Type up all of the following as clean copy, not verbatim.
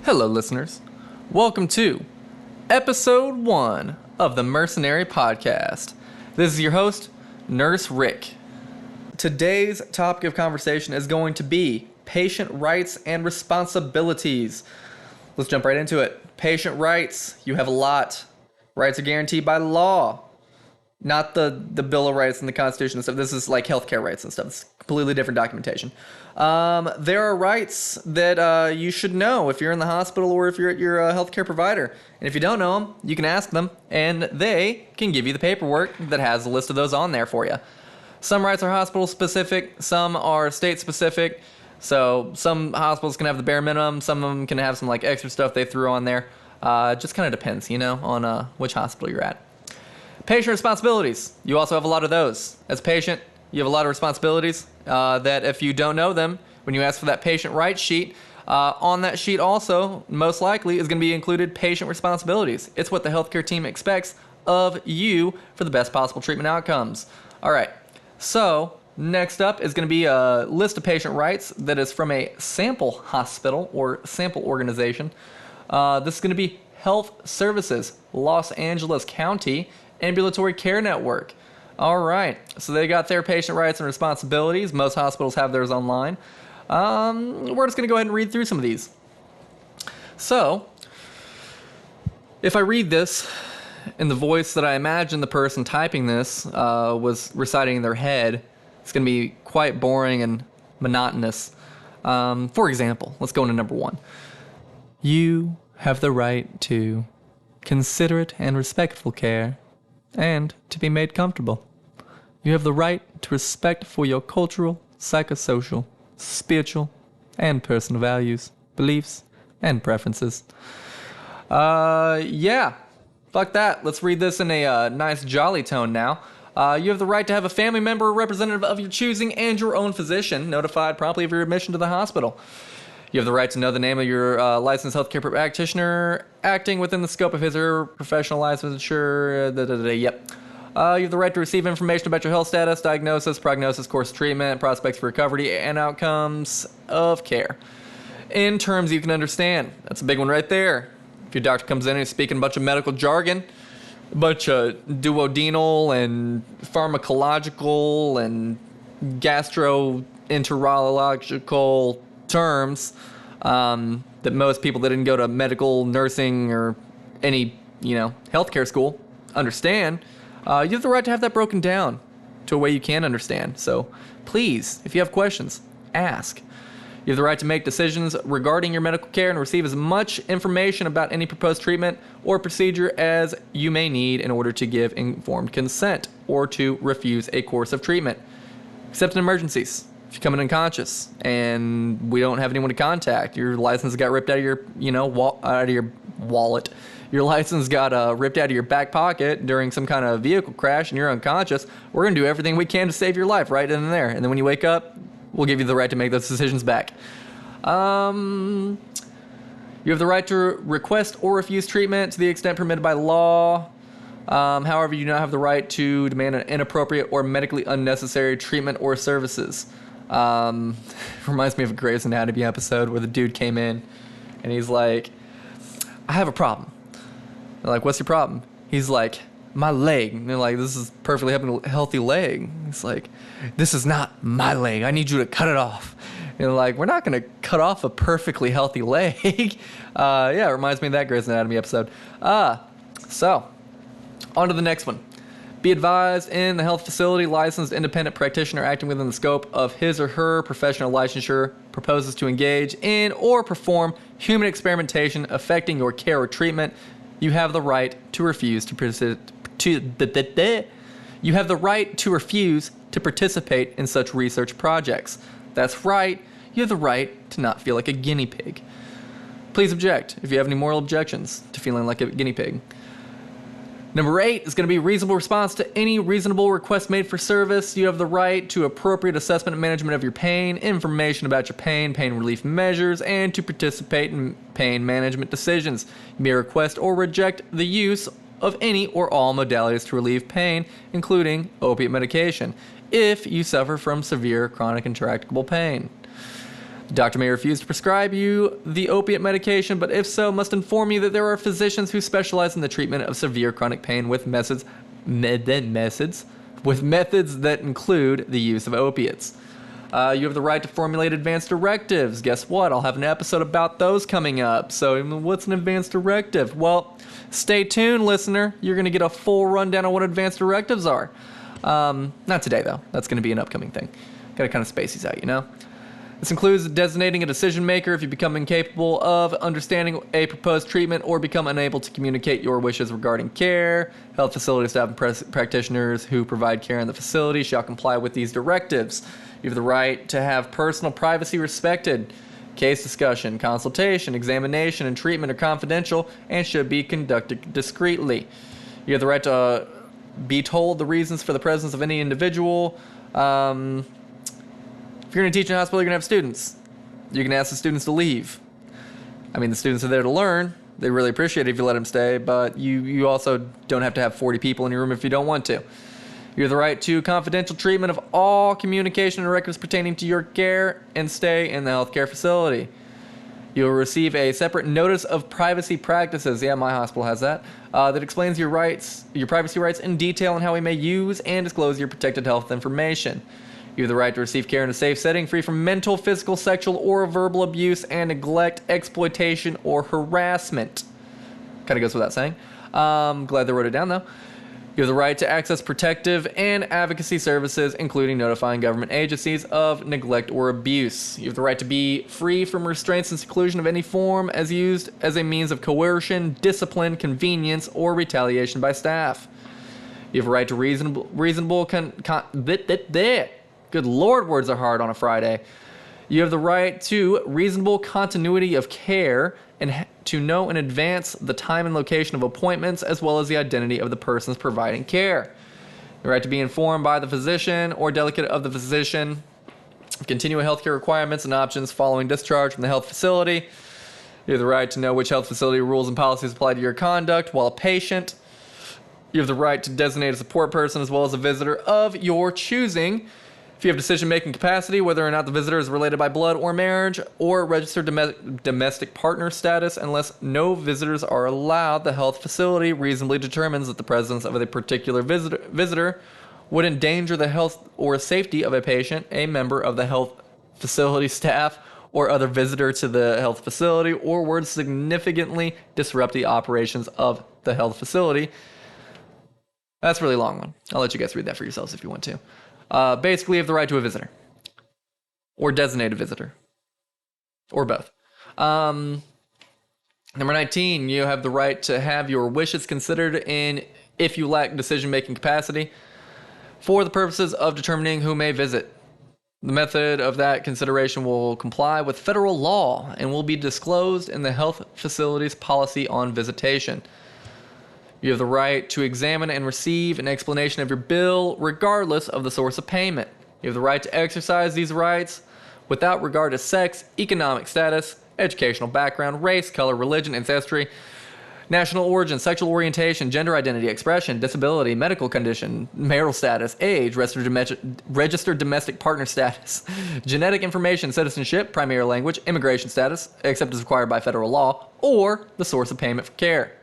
Hello, listeners. Welcome to episode 1 of the Mercenary Podcast. This is your host, Nurse Rick. Today's topic of conversation is going to be patient rights and responsibilities. Let's jump right into it. Patient rights, you have a lot. Rights are guaranteed by law. Not the Bill of Rights and the Constitution and stuff. This is like healthcare rights and stuff. It's completely different documentation. There are rights that you should know if you're in the hospital or if you're at your healthcare provider. And if you don't know them, you can ask them, and they can give you the paperwork that has a list of those on there for you. Some rights are hospital-specific. Some are state-specific. So some hospitals can have the bare minimum. Some of them can have some like extra stuff they threw on there. It just kind of depends, on which hospital you're at. Patient responsibilities. You also have a lot of those. As a patient, you have a lot of responsibilities that if you don't know them, when you ask for that patient rights sheet, on that sheet also, most likely, is going to be included patient responsibilities. It's what the healthcare team expects of you for the best possible treatment outcomes. All right. So next up is going to be a list of patient rights that is from a sample hospital or sample organization. This is going to be Health Services, Los Angeles County Ambulatory Care Network. All right, so they got their patient rights and responsibilities. Most hospitals have theirs online. We're just going to go ahead and read through some of these. So, if I read this in the voice that I imagine the person typing this was reciting in their head, it's going to be quite boring and monotonous. For example, let's go into number 1. You have the right to considerate and respectful care, and to be made comfortable. You have the right to respect for your cultural, psychosocial, spiritual, and personal values, beliefs, and preferences. Yeah. Fuck that. Let's read this in a nice jolly tone now. You have the right to have a family member or representative of your choosing and your own physician notified promptly of your admission to the hospital. You have the right to know the name of your licensed healthcare practitioner acting within the scope of his or her professional licensure. Yep. You have the right to receive information about your health status, diagnosis, prognosis, course of treatment, prospects for recovery, and outcomes of care in terms you can understand. That's a big one right there. If your doctor comes in and is speaking a bunch of medical jargon, a bunch of duodenal and pharmacological and gastroenterological terms that most people that didn't go to medical, nursing, or any, healthcare school understand, you have the right to have that broken down to a way you can understand. So please, if you have questions, ask. You have the right to make decisions regarding your medical care and receive as much information about any proposed treatment or procedure as you may need in order to give informed consent or to refuse a course of treatment, except in emergencies. If you come in unconscious and we don't have anyone to contact, your license got ripped out of your, out of your wallet. Your license got ripped out of your back pocket during some kind of vehicle crash and you're unconscious, we're going to do everything we can to save your life right then and there. And then when you wake up, we'll give you the right to make those decisions back. You have the right to request or refuse treatment to the extent permitted by law. However, you do not have the right to demand an inappropriate or medically unnecessary treatment or services. Reminds me of a Grey's Anatomy episode where the dude came in and he's like, I have a problem. They're like, what's your problem? He's like, my leg. And they're like, this is perfectly healthy leg. He's like, this is not my leg. I need you to cut it off. And they're like, we're not going to cut off a perfectly healthy leg. Yeah, it reminds me of that Grey's Anatomy episode. So, on to the next one. Be advised, in the health facility, licensed independent practitioner acting within the scope of his or her professional licensure proposes to engage in or perform human experimentation affecting your care or treatment, you have the right to refuse to You have the right to refuse to participate in such research projects. That's right, you have the right to not feel like a guinea pig. Please object if you have any moral objections to feeling like a guinea pig. Number 8 is going to be reasonable response to any reasonable request made for service. You have the right to appropriate assessment and management of your pain, information about your pain relief measures, and to participate in pain management decisions. You may request or reject the use of any or all modalities to relieve pain, including opiate medication, if you suffer from severe chronic intractable pain. The doctor may refuse to prescribe you the opiate medication, but if so, must inform you that there are physicians who specialize in the treatment of severe chronic pain with methods that include the use of opiates. You have the right to formulate advance directives. Guess what? I'll have an episode about those coming up. So what's an advance directive? Well, stay tuned, listener. You're going to get a full rundown on what advance directives are. Not today, though. That's going to be an upcoming thing. Got to kind of space these out, you know? This includes designating a decision maker if you become incapable of understanding a proposed treatment or become unable to communicate your wishes regarding care. Health facility staff and practitioners who provide care in the facility shall comply with these directives. You have the right to have personal privacy respected. Case discussion, consultation, examination, and treatment are confidential and should be conducted discreetly. You have the right to be told the reasons for the presence of any individual. If you're going to teach in a hospital, you're going to have students. You can ask the students to leave. I mean, the students are there to learn. They really appreciate it if you let them stay, but you also don't have to have 40 people in your room if you don't want to. You have the right to confidential treatment of all communication and records pertaining to your care and stay in the healthcare facility. You will receive a separate notice of privacy practices. Yeah, my hospital has that. That explains your rights, your privacy rights in detail and how we may use and disclose your protected health information. You have the right to receive care in a safe setting, free from mental, physical, sexual, or verbal abuse and neglect, exploitation, or harassment. Kind of goes without saying. Glad they wrote it down, though. You have the right to access protective and advocacy services, including notifying government agencies of neglect or abuse. You have the right to be free from restraints and seclusion of any form as used as a means of coercion, discipline, convenience, or retaliation by staff. You have a right to Good Lord, words are hard on a Friday. You have the right to reasonable continuity of care and to know in advance the time and location of appointments as well as the identity of the persons providing care. The right to be informed by the physician or delegate of the physician of continuing healthcare requirements and options following discharge from the health facility. You have the right to know which health facility rules and policies apply to your conduct while a patient. You have the right to designate a support person as well as a visitor of your choosing. If you have decision-making capacity, whether or not the visitor is related by blood or marriage or registered domestic partner status, unless no visitors are allowed, the health facility reasonably determines that the presence of a particular visitor would endanger the health or safety of a patient, a member of the health facility staff, or other visitor to the health facility, or would significantly disrupt the operations of the health facility. That's a really long one. I'll let you guys read that for yourselves if you want to. Basically, you have the right to a visitor. Or designate a visitor. Or both. Number 19, you have the right to have your wishes considered if you lack decision-making capacity for the purposes of determining who may visit. The method of that consideration will comply with federal law and will be disclosed in the health facility's policy on visitation. You have the right to examine and receive an explanation of your bill regardless of the source of payment. You have the right to exercise these rights without regard to sex, economic status, educational background, race, color, religion, ancestry, national origin, sexual orientation, gender identity, expression, disability, medical condition, marital status, age, registered domestic partner status, genetic information, citizenship, primary language, immigration status, except as required by federal law, or the source of payment for care.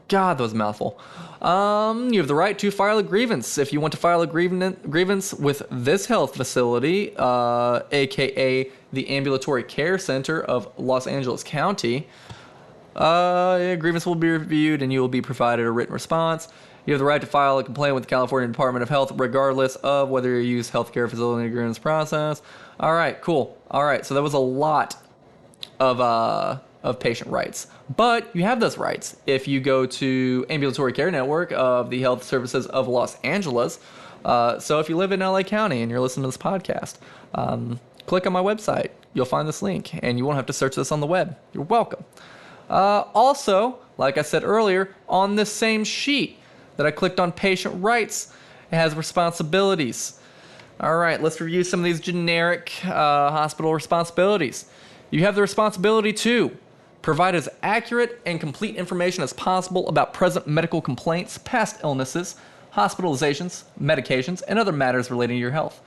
God, that was a mouthful. You have the right to file a grievance. If you want to file a grievance with this health facility, aka the Ambulatory Care Center of Los Angeles County, grievance will be reviewed and you will be provided a written response. You have the right to file a complaint with the California Department of Health regardless of whether you use healthcare facility grievance process. All right, cool. All right, so that was a lot of patient rights. But you have those rights if you go to Ambulatory Care Network of the Health Services of Los Angeles. So if you live in LA County and you're listening to this podcast, click on my website. You'll find this link and you won't have to search this on the web. You're welcome. Also, like I said earlier, on this same sheet that I clicked on patient rights, it has responsibilities. All right, let's review some of these generic hospital responsibilities. You have the responsibility to provide as accurate and complete information as possible about present medical complaints, past illnesses, hospitalizations, medications, and other matters relating to your health.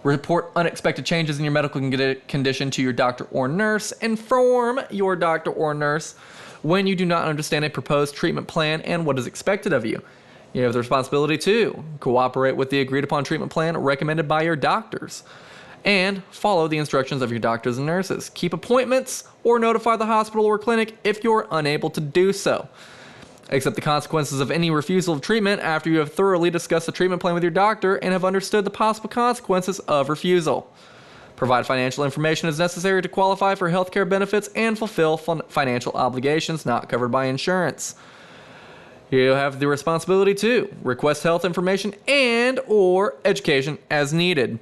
Report unexpected changes in your medical condition to your doctor or nurse. Inform your doctor or nurse when you do not understand a proposed treatment plan and what is expected of you. You have the responsibility to cooperate with the agreed upon treatment plan recommended by your doctors and follow the instructions of your doctors and nurses. Keep appointments or notify the hospital or clinic if you're unable to do so. Accept the consequences of any refusal of treatment after you have thoroughly discussed the treatment plan with your doctor and have understood the possible consequences of refusal. Provide financial information as necessary to qualify for healthcare benefits and fulfill financial obligations not covered by insurance. You have the responsibility to request health information and or education as needed.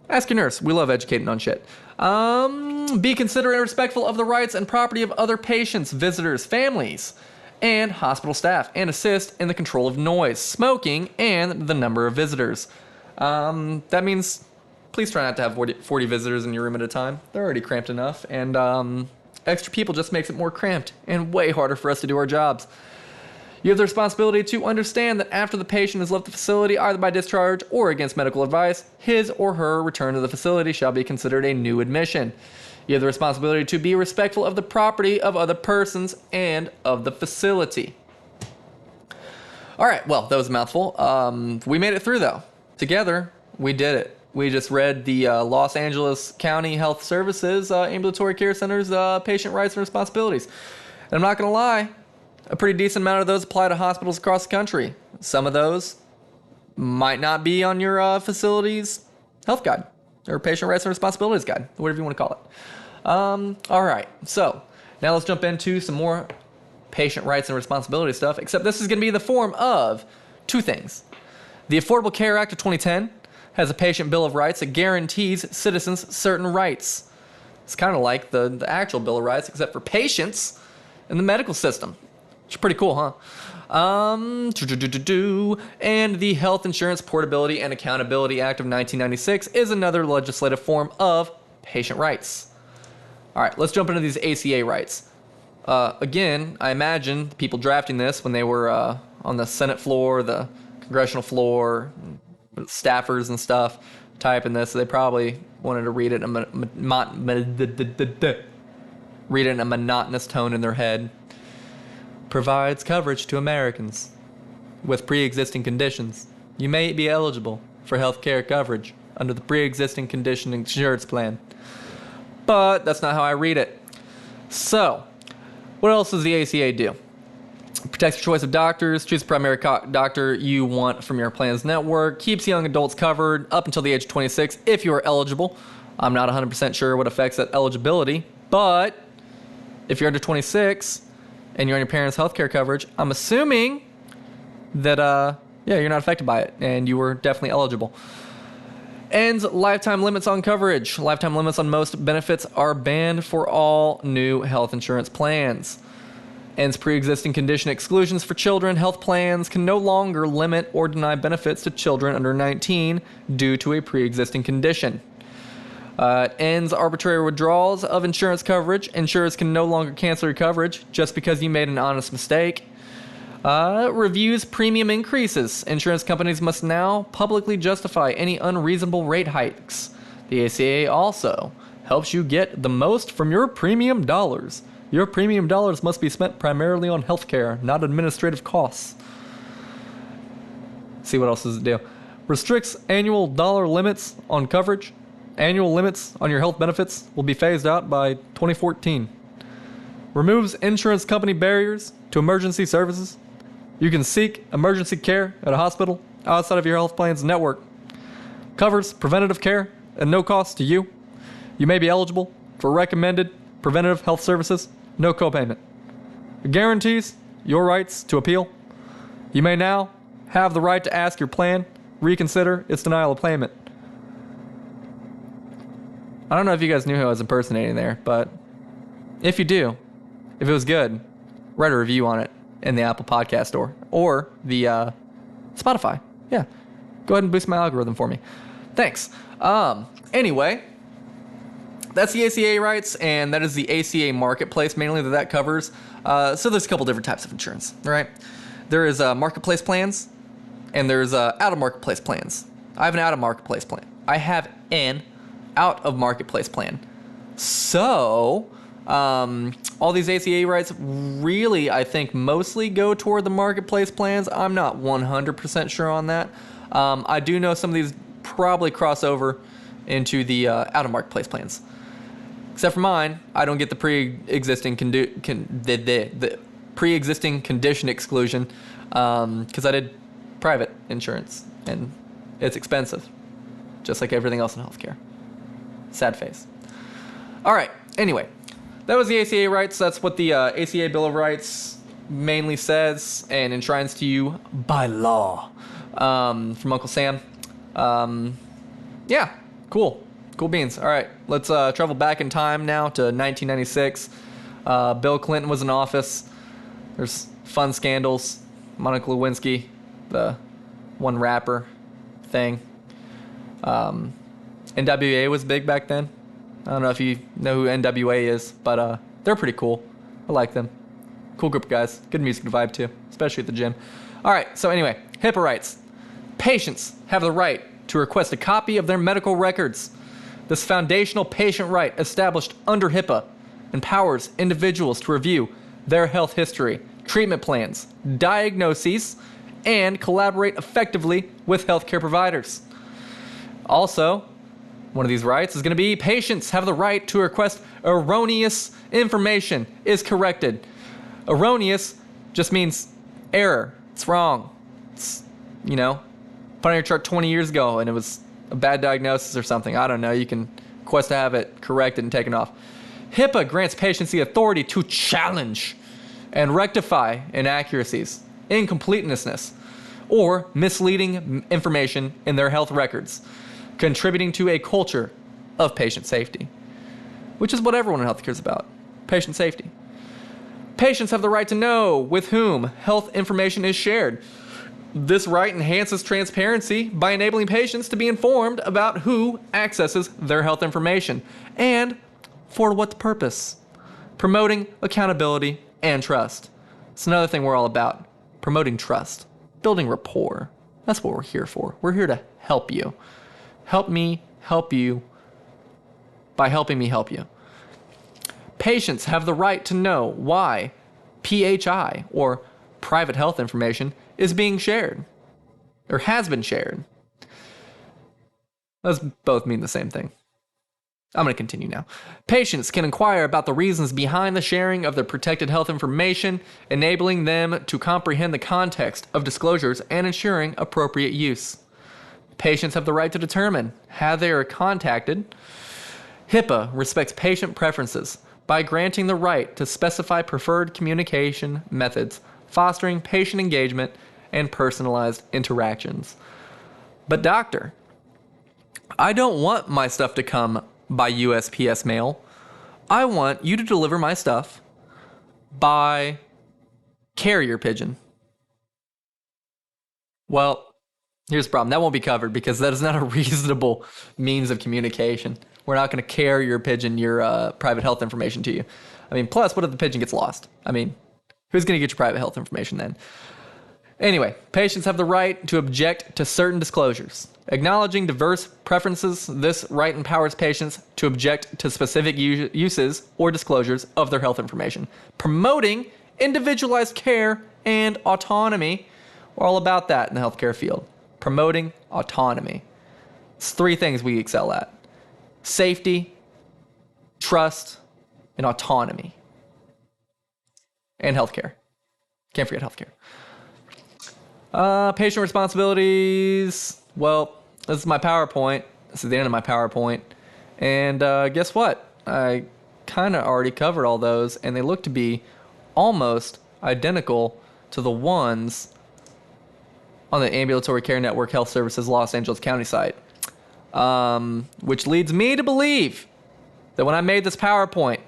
Ask your nurse. We love educating on shit. Be considerate and respectful of the rights and property of other patients, visitors, families, and hospital staff, and assist in the control of noise, smoking, and the number of visitors. That means please try not to have 40 visitors in your room at a time. They're already cramped enough, and extra people just makes it more cramped and way harder for us to do our jobs. You have the responsibility to understand that after the patient has left the facility, either by discharge or against medical advice, his or her return to the facility shall be considered a new admission. You have the responsibility to be respectful of the property of other persons and of the facility. All right, well, that was a mouthful. We made it through, though. Together, we did it. We just read the Los Angeles County Health Services Ambulatory Care Center's Patient Rights and Responsibilities. And I'm not going to lie, a pretty decent amount of those apply to hospitals across the country. Some of those might not be on your facility's health guide or patient rights and responsibilities guide, whatever you want to call it. All right, so now let's jump into some more patient rights and responsibility stuff, except this is going to be in the form of two things. The Affordable Care Act of 2010 has a patient bill of rights that guarantees citizens certain rights. It's kind of like the actual Bill of Rights, except for patients in the medical system. Which is pretty cool, huh? And the Health Insurance Portability and Accountability Act of 1996 is another legislative form of patient rights. All right, let's jump into these ACA rights. Again, I imagine the people drafting this when they were on the Senate floor, the congressional floor, staffers and stuff typing this, they probably wanted to read it in a monotonous tone in their head. Provides coverage to Americans with pre-existing conditions. You may be eligible for health care coverage under the pre-existing condition insurance plan. But that's not how I read it. So, what else does the ACA do? Protects your choice of doctors, choose the primary doctor you want from your plan's network, keeps young adults covered up until the age of 26 if you are eligible. I'm not 100% sure what affects that eligibility, but if you're under 26 and you're on your parents' healthcare coverage, I'm assuming that, you're not affected by it, and you were definitely eligible. Ends lifetime limits on coverage. Lifetime limits on most benefits are banned for all new health insurance plans. Ends pre-existing condition exclusions for children. Health plans can no longer limit or deny benefits to children under 19 due to a pre-existing condition. Ends arbitrary withdrawals of insurance coverage. Insurers can no longer cancel your coverage just because you made an honest mistake. Reviews premium increases. Insurance companies must now publicly justify any unreasonable rate hikes. The ACA also helps you get the most from your premium dollars. Your premium dollars must be spent primarily on healthcare, not administrative costs. See what else does it do? Restricts annual dollar limits on coverage. Annual limits on your health benefits will be phased out by 2014. Removes insurance company barriers to emergency services. You can seek emergency care at a hospital outside of your health plan's network. Covers preventative care at no cost to you. You may be eligible for recommended preventative health services, no copayment. It guarantees your rights to appeal. You may now have the right to ask your plan reconsider its denial of payment. I don't know if you guys knew who I was impersonating there, but if you do, if it was good, write a review on it in the Apple Podcast Store or the Spotify. Yeah, go ahead and boost my algorithm for me. Thanks. Anyway, that's the ACA rights, and that is the ACA marketplace mainly that covers. So there's a couple different types of insurance, right? There is marketplace plans, and there's out-of-marketplace plans. I have an out-of-marketplace plan. I have an out of marketplace plan. So, all these ACA rights really, I think, mostly go toward the marketplace plans. I'm not 100% sure on that. I do know some of these probably cross over into the out of marketplace plans. Except for mine, I don't get the pre-existing the pre-existing condition exclusion because I did private insurance and it's expensive, just like everything else in healthcare. Sad face. All right. Anyway, that was the ACA rights. That's what the ACA Bill of Rights mainly says and enshrines to you by law. From Uncle Sam. Yeah, cool beans. All right, let's travel back in time now to 1996. Bill Clinton was in office. There's fun scandals. Monica Lewinsky, the one rapper thing. NWA was big back then. I don't know if you know who NWA is, but they're pretty cool. I like them. Cool group of guys. Good music to vibe to, especially at the gym. All right, so anyway, HIPAA rights. Patients have the right to request a copy of their medical records. This foundational patient right established under HIPAA empowers individuals to review their health history, treatment plans, diagnoses, and collaborate effectively with healthcare providers. Also, one of these rights is going to be patients have the right to request erroneous information is corrected. Erroneous just means error. It's wrong. It's, put on your chart 20 years ago and it was a bad diagnosis or something. I don't know. You can request to have it corrected and taken off. HIPAA grants patients the authority to challenge and rectify inaccuracies, incompleteness, or misleading information in their health records, contributing to a culture of patient safety, which is what everyone in healthcare is about, patient safety. Patients have the right to know with whom health information is shared. This right enhances transparency by enabling patients to be informed about who accesses their health information and for what purpose. Promoting accountability and trust. It's another thing we're all about. Promoting trust. Building rapport. That's what we're here for. We're here to help you. Help me help you by helping me help you. Patients have the right to know why PHI, or private health information, is being shared, or has been shared. Those both mean the same thing. I'm going to continue now. Patients can inquire about the reasons behind the sharing of their protected health information, enabling them to comprehend the context of disclosures and ensuring appropriate use. Patients have the right to determine how they are contacted. HIPAA respects patient preferences by granting the right to specify preferred communication methods, fostering patient engagement and personalized interactions. But doctor, I don't want my stuff to come by USPS mail. I want you to deliver my stuff by carrier pigeon. Well, here's the problem. That won't be covered because that is not a reasonable means of communication. We're not going to carrier pigeon your private health information to you. Plus, what if the pigeon gets lost? Who's going to get your private health information then? Anyway, patients have the right to object to certain disclosures. Acknowledging diverse preferences, this right empowers patients to object to specific uses or disclosures of their health information. Promoting individualized care and autonomy. We're all about that in the healthcare field. Promoting autonomy. It's three things we excel at: safety, trust, and autonomy. And healthcare. Can't forget healthcare. Patient responsibilities. Well, this is my PowerPoint. This is the end of my PowerPoint. And guess what? I kind of already covered all those, and they look to be almost identical to the ones on the Ambulatory Care Network Health Services Los Angeles County site. Which leads me to believe that when I made this PowerPoint,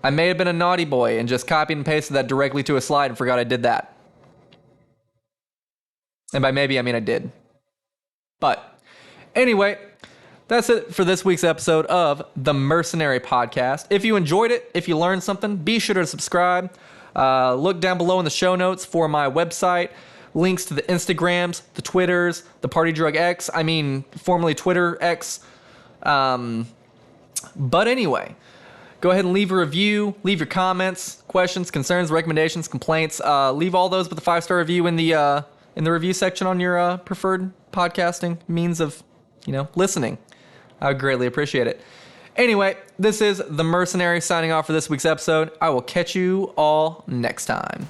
I may have been a naughty boy and just copied and pasted that directly to a slide and forgot I did that. And by maybe, I mean I did. But anyway, that's it for this week's episode of the Mercenary Podcast. If you enjoyed it, if you learned something, be sure to subscribe. Look down below in the show notes for my website. links to the Instagrams, the Twitters, the Party Drug X. I mean, formerly Twitter X. But anyway, go ahead and leave a review, leave your comments, questions, concerns, recommendations, complaints. Leave all those with a 5-star review in the review section on your preferred podcasting means of, listening. I would greatly appreciate it. Anyway, this is The Mercenary signing off for this week's episode. I will catch you all next time.